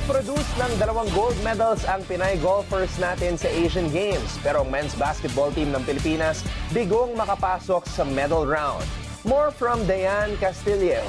Nag-produce ng 2 gold medals ang Pinay golfers natin sa Asian Games. Pero ang men's basketball team ng Pilipinas bigong makapasok sa medal round. More from Dayan Castillejo.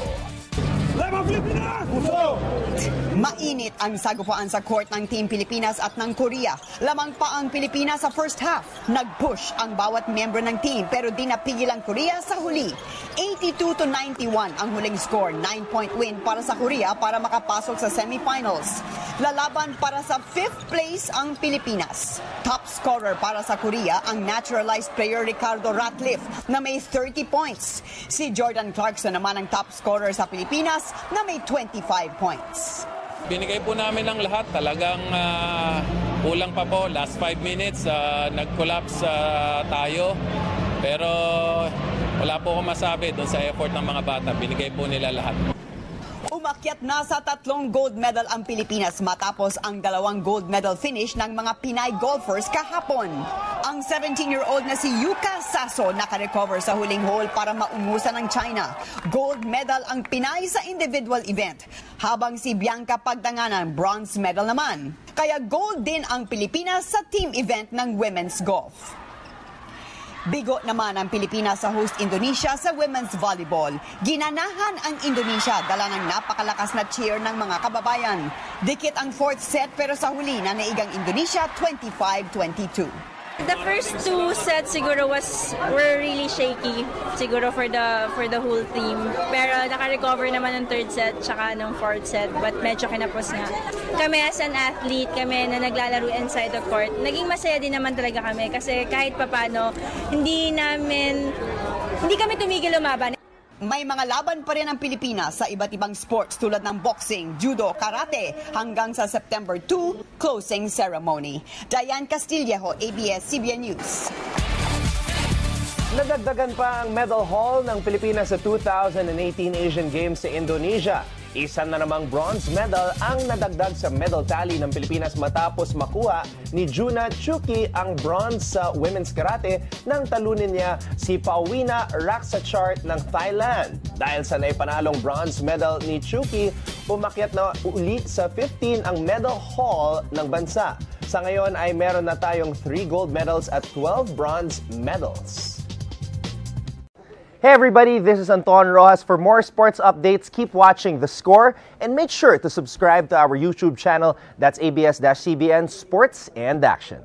Mainit ang sagupaan sa court ng Team Pilipinas at ng Korea. Lamang pa ang Pilipinas sa first half. Nag-push ang bawat miyembro ng team pero di napigil ang Korea sa huli. 82-91 ang huling score, 9-point win para sa Korea para makapasok sa semifinals. Lalaban para sa 5th place ang Pilipinas. Top scorer para sa Korea ang naturalized player Ricardo Ratliff na may 30 points. Si Jordan Clarkson naman ang top scorer sa Pilipinas na may 25 points. Binigay po namin ang lahat. Talagang kulang pa po. Last 5 minutes, nag-collapse tayo. Pero wala po akong masabi doon sa effort ng mga bata. Binigay po nila lahat. Umakyat na sa 3 gold medal ang Pilipinas matapos ang 2 gold medal finish ng mga Pinay golfers kahapon. Ang 17-year-old na si Yuka Saso nakarecover sa huling hole para maungusan ng China. Gold medal ang Pinay sa individual event, habang si Bianca Pagdanganan bronze medal naman. Kaya gold din ang Pilipinas sa team event ng women's golf. Bigo naman ang Pilipinas sa host Indonesia sa women's volleyball. Ginanahan ang Indonesia dala ng napakalakas na cheer ng mga kababayan. Dikit ang 4th set pero sa huli nanaigang Indonesia 25-22. The first 2 sets siguro were really shaky siguro for the whole team. Pero naka-recover naman ng 3rd set tsaka ng 4th set, but medyo kinapos nga. Kami as an athlete, kami na naglalaro inside the court, naging masaya din naman talaga kami kasi kahit papano hindi kami tumigil lumaban. May mga laban pa rin ang Pilipinas sa iba't ibang sports tulad ng boxing, judo, karate hanggang sa September 2 closing ceremony. Dayan Castillejo, ABS-CBN News. Nadagdagan pa ang medal haul ng Pilipinas sa 2018 Asian Games sa Indonesia. Isa na namang bronze medal ang nadagdag sa medal tally ng Pilipinas matapos makuha ni Juna Chuki ang bronze sa women's karate nang talunin niya si Pauwina Raksachart ng Thailand. Dahil sa naipanalong bronze medal ni Chuki, umakyat na ulit sa 15 ang medal haul ng bansa. Sa ngayon ay meron na tayong 3 gold medals at 12 bronze medals. Hey everybody, this is Anton Rojas. For more sports updates, keep watching The Score and make sure to subscribe to our YouTube channel. That's ABS-CBN Sports and Action.